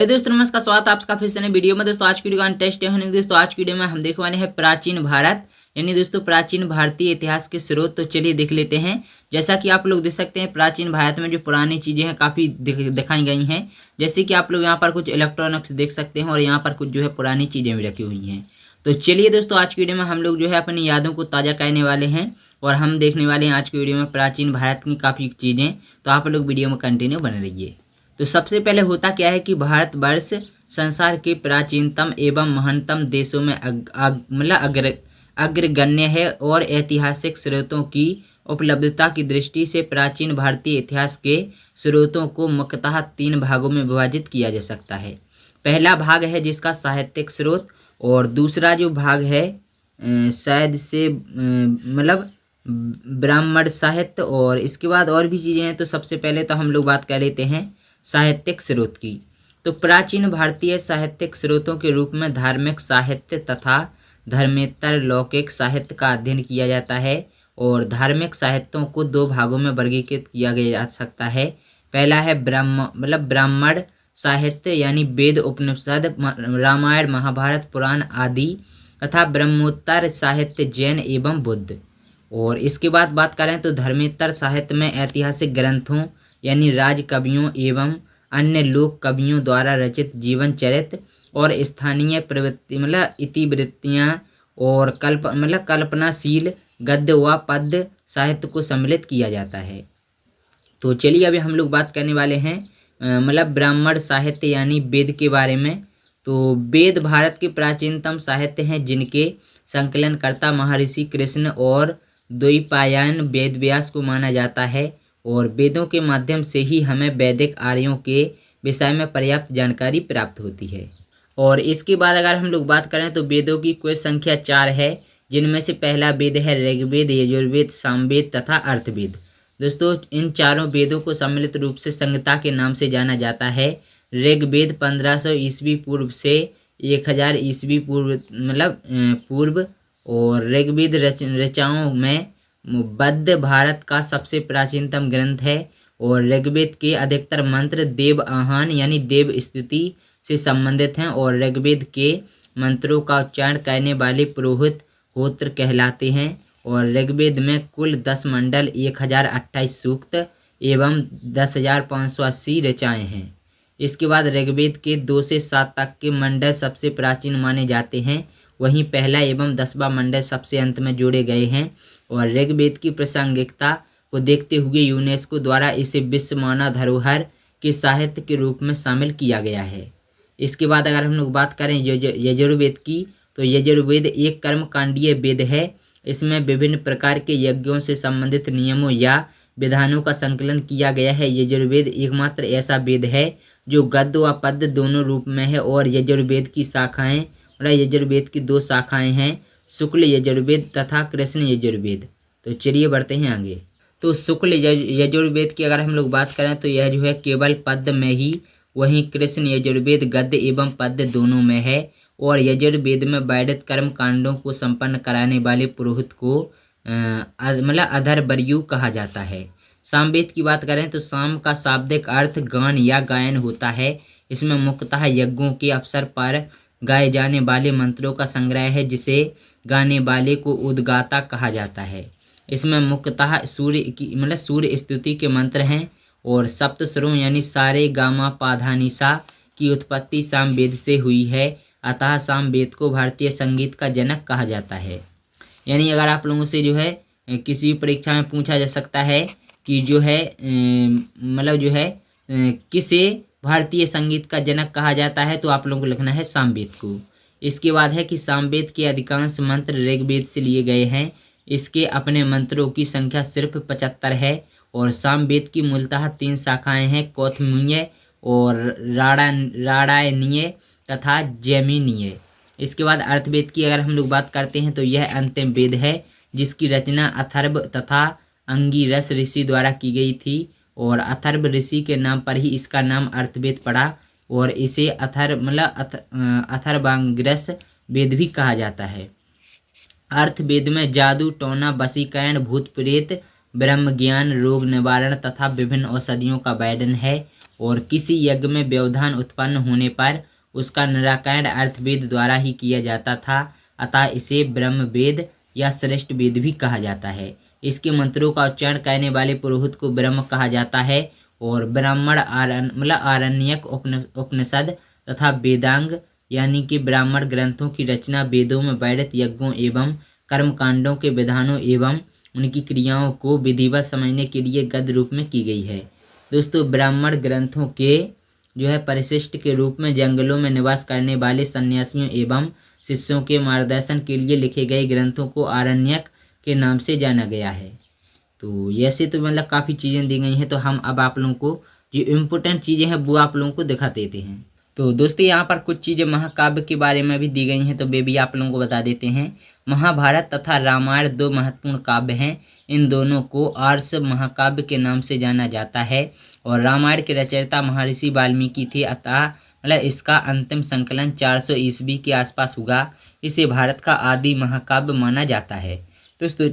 दोस्तों नमस्कार, स्वागत है आपका फिर से नई वीडियो में। दोस्तों आज की वीडियो का टेस्ट है दोस्तों आज की वीडियो में हम देखने वाले हैं प्राचीन भारत यानी दोस्तों प्राचीन भारतीय इतिहास के स्रोत। तो चलिए देख लेते हैं। जैसा कि आप लोग देख सकते हैं प्राचीन भारत में जो पुरानी चीजें हैं काफी दिखाई गई हैं। जैसे कि आप लोग यहाँ पर कुछ इलेक्ट्रॉनिक्स देख सकते हैं और यहाँ पर कुछ जो है पुरानी चीजें भी रखी हुई हैं। तो चलिए दोस्तों आज की वीडियो में हम लोग जो है अपनी यादों को ताज़ा करने वाले हैं और हम देखने वाले हैं आज की वीडियो में प्राचीन भारत की काफ़ी चीज़ें। तो आप लोग वीडियो में कंटिन्यू बने रहिए। तो सबसे पहले होता क्या है कि भारतवर्ष संसार के प्राचीनतम एवं महानतम देशों में अग्रगण्य है और ऐतिहासिक स्रोतों की उपलब्धता की दृष्टि से प्राचीन भारतीय इतिहास के स्रोतों को मुख्यतः 3 भागों में विभाजित किया जा सकता है। पहला भाग है जिसका साहित्यिक स्रोत, और दूसरा जो भाग है शायद से ब्राह्मण साहित्य, और इसके बाद और भी चीज़ें हैं। तो सबसे पहले तो हम लोग बात कर लेते हैं साहित्यिक स्रोत की। तो प्राचीन भारतीय साहित्यिक स्रोतों के रूप में धार्मिक साहित्य तथा धर्मेतर लौकिक साहित्य का अध्ययन किया जाता है, और धार्मिक साहित्यों को 2 भागों में वर्गीकृत किया जा सकता है। पहला है ब्राह्मण साहित्य यानी वेद उपनिषद रामायण महाभारत पुराण आदि, तथा ब्रह्मोत्तर साहित्य जैन एवं बुद्ध। और इसके बाद बात करें तो धर्मेतर साहित्य में ऐतिहासिक ग्रंथों यानी राज कवियों एवं अन्य लोक कवियों द्वारा रचित जीवन चरित्र और स्थानीय प्रवृत्ति इतिवृत्तियाँ और कल्पनाशील गद्य व पद्य साहित्य को सम्मिलित किया जाता है। तो चलिए अभी हम लोग बात करने वाले हैं ब्राह्मण साहित्य यानी वेद के बारे में। तो वेद भारत के प्राचीनतम साहित्य हैं जिनके संकलनकर्ता महर्षि कृष्ण और द्वैपायन वेदव्यास को माना जाता है, और वेदों के माध्यम से ही हमें वैदिक आर्यों के विषय में पर्याप्त जानकारी प्राप्त होती है। और इसके बाद अगर हम लोग बात करें तो वेदों की कुल संख्या 4 है, जिनमें से पहला वेद है ऋग्वेद, यजुर्वेद, सामवेद तथा अर्थवेद। दोस्तों इन चारों वेदों को सम्मिलित रूप से संहिता के नाम से जाना जाता है। ऋग्वेद 1500 ईस्वी पूर्व से 1000 ईस्वी पूर्व और ऋग्वेद रचनाओं में बद्ध भारत का सबसे प्राचीनतम ग्रंथ है, और ऋग्वेद के अधिकतर मंत्र देव आह्वान यानी देव स्तुति से संबंधित हैं, और ऋग्वेद के मंत्रों का उच्चारण करने वाले पुरोहित होत्र कहलाते हैं। और ऋग्वेद में कुल 10 मंडल, 1028 सूक्त एवं 10,580 ऋचाएँ हैं। इसके बाद ऋग्वेद के 2 से 7 तक के मंडल सबसे प्राचीन माने जाते हैं, वहीं पहला एवं 10वां मंडल सबसे अंत में जोड़े गए हैं। और ऋग्वेद की प्रासंगिकता को देखते हुए यूनेस्को द्वारा इसे विश्व मानव धरोहर के साहित्य के रूप में शामिल किया गया है। इसके बाद अगर हम लोग बात करें यजुर्वेद की, तो यजुर्वेद एक कर्मकांडीय वेद है। इसमें विभिन्न प्रकार के यज्ञों से संबंधित नियमों या विधानों का संकलन किया गया है। यजुर्वेद एकमात्र ऐसा वेद है जो गद्य व पद्य दोनों रूप में है, और यजुर्वेद की शाखाएं यजुर्वेद की 2 शाखाएं हैं, शुक्ल यजुर्वेद तथा कृष्ण यजुर्वेद। तो चलिए बढ़ते हैं आगे। तो शुक्ल यजुर्वेद की अगर हम लोग बात करें तो यह जो है केवल पद्य में ही, वहीं कृष्ण यजुर्वेद गद्य एवं पद्य दोनों में है। और यजुर्वेद में वैदिक कर्म कांडों को संपन्न कराने वाले पुरोहित को अधर्वणु कहा जाता है। सामवेद की बात करें तो साम का शाब्दिक अर्थ गान या गायन होता है। इसमें मुख्यतः यज्ञों के अवसर पर गाए जाने वाले मंत्रों का संग्रह है, जिसे गाने वाले को उद्गाता कहा जाता है। इसमें मुख्यतः सूर्य स्तुति के मंत्र हैं, और सप्तस्वरों यानी सारे गामा पाधानिसा की उत्पत्ति सामवेद से हुई है। अतः सामवेद को भारतीय संगीत का जनक कहा जाता है। यानी अगर आप लोगों से जो है किसी परीक्षा में पूछा जा सकता है कि जो है किसे भारतीय संगीत का जनक कहा जाता है, तो आप लोगों को लिखना है सामवेद को। इसके बाद है कि सामवेद के अधिकांश मंत्र ऋग्वेद से लिए गए हैं। इसके अपने मंत्रों की संख्या सिर्फ 75 है, और सामवेद की मूलतः 3 शाखाएं हैं, कौथमीय और राडायनीय तथा जैमिनीय। इसके बाद अर्थवेद की अगर हम लोग बात करते हैं तो यह अंतिम वेद है, जिसकी रचना अथर्व तथा अंगिरस ऋषि द्वारा की गई थी, और अथर्व ऋषि के नाम पर ही इसका नाम अर्थवेद पड़ा, और इसे अथर्वांगिरस वेद भी कहा जाता है। अर्थवेद में जादू टोना वशीकरण भूत प्रेत ब्रह्म ज्ञान रोग निवारण तथा विभिन्न औषधियों का वर्णन है, और किसी यज्ञ में व्यवधान उत्पन्न होने पर उसका निराकरण अर्थवेद द्वारा ही किया जाता था, अतः इसे ब्रह्म वेद या श्रेष्ठ वेद भी कहा जाता है। इसके मंत्रों का उच्चारण करने वाले पुरोहित को ब्रह्म कहा जाता है और ब्राह्मण आरण्यक उपनिषद तथा वेदांग यानी कि ब्राह्मण ग्रंथों की रचना वेदों में वर्णित यज्ञों एवं कर्मकांडों के विधानों एवं उनकी क्रियाओं को विधिवत समझने के लिए गद्य रूप में की गई है। दोस्तों, ब्राह्मण ग्रंथों के परिशिष्ट के रूप में जंगलों में निवास करने वाले सन्यासियों एवं शिष्यों के मार्गदर्शन के लिए लिखे गए ग्रंथों को आरण्यक के नाम से जाना गया है। तो ऐसे तो काफ़ी चीज़ें दी गई हैं। तो हम अब आप लोगों को जो इम्पोर्टेंट चीज़ें हैं वो आप लोगों को दिखा देते हैं। तो दोस्तों, यहाँ पर कुछ चीज़ें महाकाव्य के बारे में भी दी गई हैं, तो वे भी आप लोगों को बता देते हैं। महाभारत तथा रामायण 2 महत्वपूर्ण काव्य हैं। इन दोनों को आर्ष महाकाव्य के नाम से जाना जाता है और रामायण के रचयिता महर्षि वाल्मीकि थे, अतः इसका अंतिम संकलन 400 ईस्वी के आसपास हुआ। इसे भारत का आदि महाकाव्य माना जाता है। दोस्तों,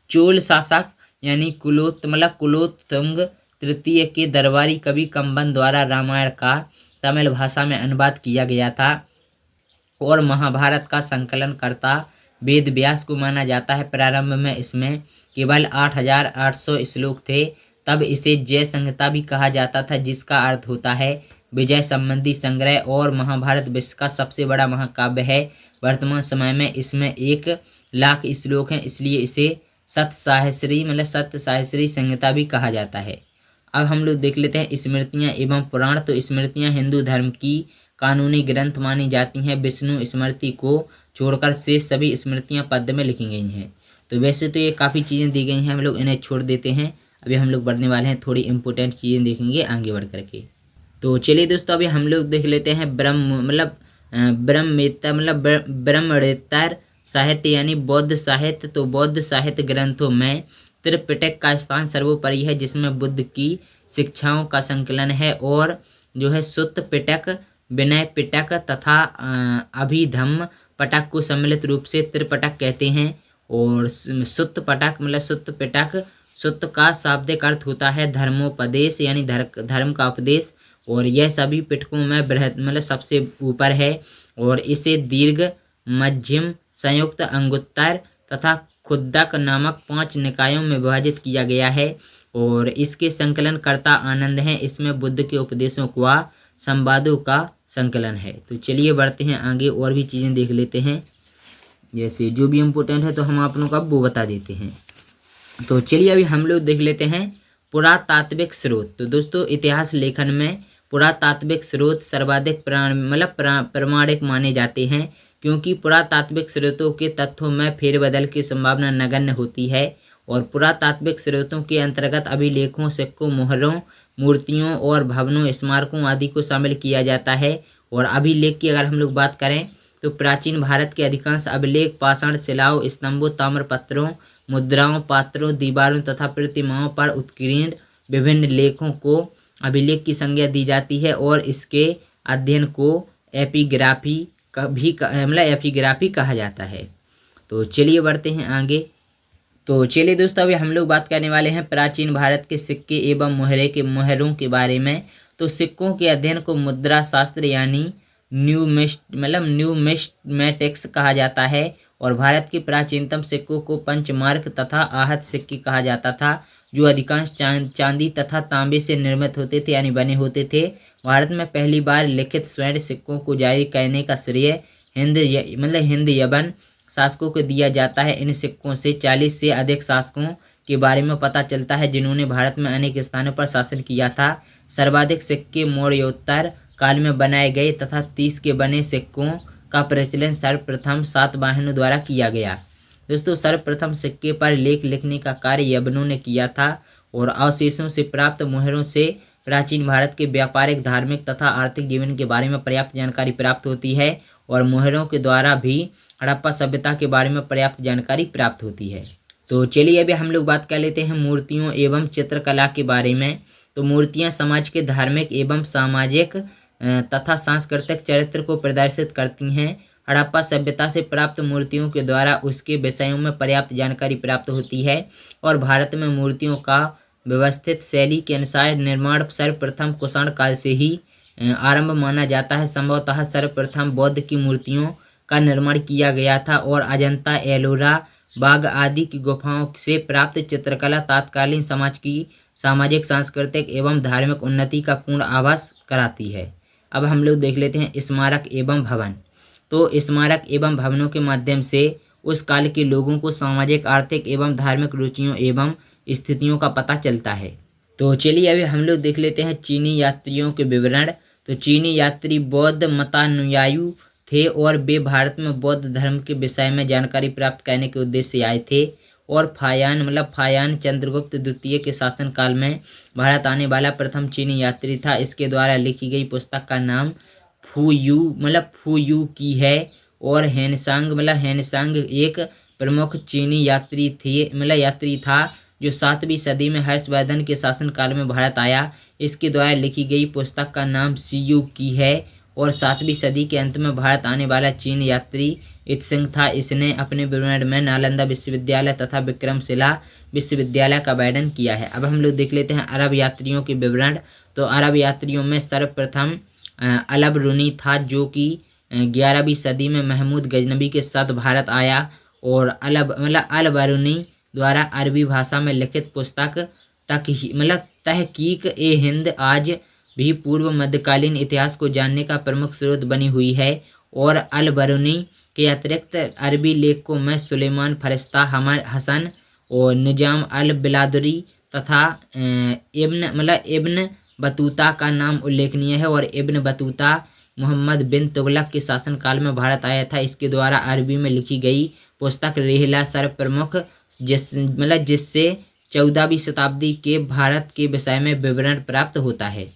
चोल शासक यानी कुलोत्तुंग तृतीय के दरबारी कवि कंबन द्वारा रामायण का तमिल भाषा में अनुवाद किया गया था और महाभारत का संकलन करता वेद व्यास को माना जाता है। प्रारंभ में इसमें केवल 8800 श्लोक थे। तब इसे जय संहिता भी कहा जाता था, जिसका अर्थ होता है विजय संबंधी संग्रह, और महाभारत विश्व का सबसे बड़ा महाकाव्य है। वर्तमान समय में इसमें 1,00,000 श्लोक हैं, इसलिए इसे सप्तसाहस्री संहिता भी कहा जाता है। अब हम लोग देख लेते हैं स्मृतियाँ एवं पुराण। तो स्मृतियाँ हिंदू धर्म की कानूनी ग्रंथ मानी जाती हैं। विष्णु स्मृति को छोड़कर शेष सभी स्मृतियाँ पद्य में लिखी गई हैं। तो वैसे तो ये काफ़ी चीज़ें दी गई हैं, हम लोग इन्हें छोड़ देते हैं। अभी हम लोग बढ़ने वाले हैं, थोड़ी इंपॉर्टेंट चीज़ें देखेंगे आगे बढ़ करके। तो चलिए दोस्तों, अभी हम लोग देख लेते हैं ब्रह्मोत्तर साहित्य यानी बौद्ध साहित्य। तो बौद्ध साहित्य ग्रंथों में त्रिपिटक का स्थान सर्वोपरि है, जिसमें बुद्ध की शिक्षाओं का संकलन है, और सुत्त पिटक, विनय पिटक तथा अभिधम्म पटक को सम्मिलित रूप से त्रिपिटक कहते हैं। और सुत्त पिटक, सुत्त का शाब्दिक अर्थ होता है धर्मोपदेश यानी धर्म का उपदेश, और यह सभी पिटकों में बृहद सबसे ऊपर है, और इसे दीर्घ, मध्यम, संयुक्त, अंगुत्तर तथा खुद्दक नामक 5 निकायों में विभाजित किया गया है, और इसके संकलनकर्ता आनंद हैं। इसमें बुद्ध के उपदेशों का संवादों का संकलन है। तो चलिए बढ़ते हैं आगे, और भी चीज़ें देख लेते हैं, जैसे जो भी इम्पोर्टेंट है तो हम आप लोगों को वो बता देते हैं। तो चलिए अभी हम लोग देख लेते हैं पुरातात्विक स्रोत। तो दोस्तों, इतिहास लेखन में पुरातात्विक स्रोत सर्वाधिक प्रामाणिक माने जाते हैं, क्योंकि पुरातात्विक स्रोतों के तथ्यों में फेरबदल की संभावना नगण्य होती है। और पुरातात्विक स्रोतों के अंतर्गत अभिलेखों, सिक्कों, मोहरों, मूर्तियों और भवनों, स्मारकों आदि को शामिल किया जाता है। और अभिलेख की अगर हम लोग बात करें तो प्राचीन भारत के अधिकांश अभिलेख पाषाण शिलाओं, स्तंभों, ताम्रपत्रों, मुद्राओं, पात्रों, दीवारों तथा प्रतिमाओं पर उत्कीर्ण विभिन्न लेखों को अभिलेख की संज्ञा दी जाती है, और इसके अध्ययन को एपिग्राफी कहा जाता है। तो चलिए बढ़ते हैं आगे। तो चलिए दोस्तों, अभी हम लोग बात करने वाले हैं प्राचीन भारत के सिक्के एवं मोहरों के बारे में। तो सिक्कों के अध्ययन को मुद्रा शास्त्र यानी न्यूमिस्मेटिक्स कहा जाता है, और भारत के प्राचीनतम सिक्कों को पंचमार्क तथा आहत सिक्के कहा जाता था, जो अधिकांश चांदी तथा तांबे से निर्मित होते थे यानी बने होते थे। भारत में पहली बार लिखित स्वर्ण सिक्कों को जारी करने का श्रेय हिंद यवन शासकों को दिया जाता है। इन सिक्कों से 40 से अधिक शासकों के बारे में पता चलता है, जिन्होंने भारत में अनेक स्थानों पर शासन किया था। सर्वाधिक सिक्के मौर्योत्तर काल में बनाए गए तथा 30 के बने सिक्कों का प्रचलन सर्वप्रथम सातवाहनों द्वारा किया गया। दोस्तों, सर्वप्रथम सिक्के पर लेख लिखने का कार्य यवनों ने किया था, और अवशेषों से प्राप्त मोहरों से प्राचीन भारत के व्यापारिक, धार्मिक तथा आर्थिक जीवन के बारे में पर्याप्त जानकारी प्राप्त होती है, और मोहरों के द्वारा भी हड़प्पा सभ्यता के बारे में पर्याप्त जानकारी प्राप्त होती है। तो चलिए अभी हम लोग बात कर लेते हैं मूर्तियों एवं चित्रकला के बारे में। तो मूर्तियां समाज के धार्मिक एवं सामाजिक तथा सांस्कृतिक चरित्र को प्रदर्शित करती हैं। हड़प्पा सभ्यता से प्राप्त मूर्तियों के द्वारा उसके विषयों में पर्याप्त जानकारी प्राप्त होती है, और भारत में मूर्तियों का व्यवस्थित शैली के अनुसार निर्माण सर्वप्रथम कुषाण काल से ही आरंभ माना जाता है। संभवतः सर्वप्रथम बौद्ध की मूर्तियों का निर्माण किया गया था और अजंता, एलोरा, बाघ आदि की गुफाओं से प्राप्त चित्रकला तत्कालीन समाज की सामाजिक, सांस्कृतिक एवं धार्मिक उन्नति का पूर्ण आभास कराती है। अब हम लोग देख लेते हैं स्मारक एवं भवन। तो स्मारक एवं भवनों के माध्यम से उस काल के लोगों को सामाजिक, आर्थिक एवं धार्मिक रुचियों एवं स्थितियों का पता चलता है। तो चलिए अभी हम लोग देख लेते हैं चीनी यात्रियों के विवरण। तो चीनी यात्री बौद्ध मतानुयायी थे और वे भारत में बौद्ध धर्म के विषय में जानकारी प्राप्त करने के उद्देश्य से आए थे। और फायान चंद्रगुप्त द्वितीय के शासनकाल में भारत आने वाला प्रथम चीनी यात्री था। इसके द्वारा लिखी गई पुस्तक का नाम फू यू की है। और हेनसांग एक प्रमुख चीनी यात्री था जो 7वीं सदी में हर्षवर्धन के शासनकाल में भारत आया। इसके द्वारा लिखी गई पुस्तक का नाम सीयू की है। और 7वीं सदी के अंत में भारत आने वाला चीन यात्री इत्सिंग था। इसने अपने विवरण में नालंदा विश्वविद्यालय तथा विक्रमशिला विश्वविद्यालय का वर्णन किया है। अब हम लोग देख लेते हैं अरब यात्रियों के विवरण। तो अरब यात्रियों में सर्वप्रथम अल बरूनी था जो कि 11वीं सदी में महमूद गजनबी के साथ भारत आया। और अल बरूनी द्वारा अरबी भाषा में लिखित पुस्तक तहकीक-ए-हिंद आज भी पूर्व मध्यकालीन इतिहास को जानने का प्रमुख स्रोत बनी हुई है। और अल बरूनी के अतिरिक्त अरबी लेखकों में सुलेमान फरिश्ता, हसन और निजाम अल बिलादुरी तथा इब्न बतूता का नाम उल्लेखनीय है। और इब्न बतूता मोहम्मद बिन तुगलक के शासनकाल में भारत आया था। इसके द्वारा अरबी में लिखी गई पुस्तक रिहला सर्वप्रमुख जिससे 14वीं शताब्दी के भारत के विषय में विवरण प्राप्त होता है।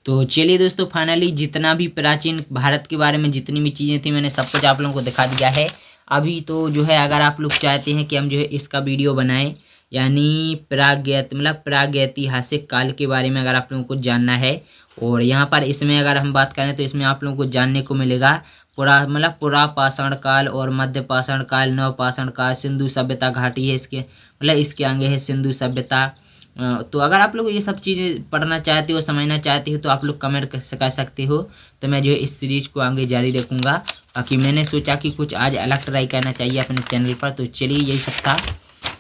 तो चलिए दोस्तों, फाइनली जितना भी प्राचीन भारत के बारे में जितनी भी चीज़ें थी मैंने सब कुछ आप लोगों को दिखा दिया है। अभी तो जो है अगर आप लोग चाहते हैं कि हम जो है इसका वीडियो बनाएं, यानी प्रागैतिहासिक काल के बारे में अगर आप लोगों को जानना है, और यहाँ पर इसमें अगर हम बात करें तो इसमें आप लोगों को जानने को मिलेगा पुरा पाषाण काल और मध्य पाषाण काल, नव पाषाण काल, सिंधु सभ्यता घाटी है इसके इसके आगे है सिंधु सभ्यता। तो अगर आप लोग ये सब चीज़ें पढ़ना चाहते हो, समझना चाहते हो तो आप लोग कमेंट कर सकते हो। तो मैं जो है इस सीरीज को आगे जारी रखूँगा। बाकी मैंने सोचा कि कुछ आज अलग ट्राई करना चाहिए अपने चैनल पर। तो चलिए यही सब था।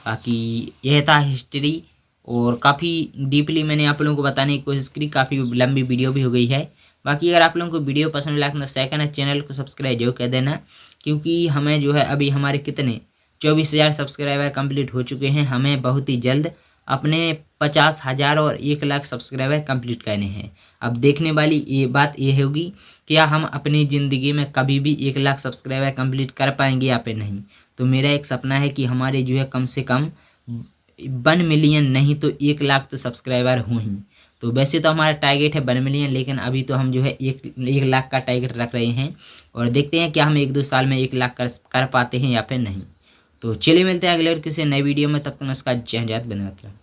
बाकी यह था हिस्ट्री, और काफ़ी डीपली मैंने आप लोगों को बताने की कोशिश करी। काफ़ी लंबी वीडियो भी हो गई है। बाकी अगर आप लोगों को वीडियो पसंद लगा तो सेकंड चैनल को सब्सक्राइब जरूर कर देना, क्योंकि हमें जो है अभी हमारे कितने 24,000 सब्सक्राइबर कंप्लीट हो चुके हैं। हमें बहुत ही जल्द अपने 50,000 और 1 लाख सब्सक्राइबर कंप्लीट करने हैं। अब देखने वाली ये बात ये होगी क्या हम अपनी ज़िंदगी में कभी भी 1 लाख सब्सक्राइबर कंप्लीट कर पाएंगे या फिर नहीं। तो मेरा एक सपना है कि हमारे जो है कम से कम 1 मिलियन नहीं तो 1 लाख तो सब्सक्राइबर हों ही। तो वैसे तो हमारा टारगेट है 1 मिलियन, लेकिन अभी तो हम जो है 1 लाख का टारगेट रख रहे हैं। और देखते हैं क्या हम 1-2 साल में 1 लाख कर पाते हैं या फिर नहीं। तो चलिए मिलते हैं अगले और किसी नए वीडियो में। तब तक नमस्कार, जय हिंद, वंदे मातरम।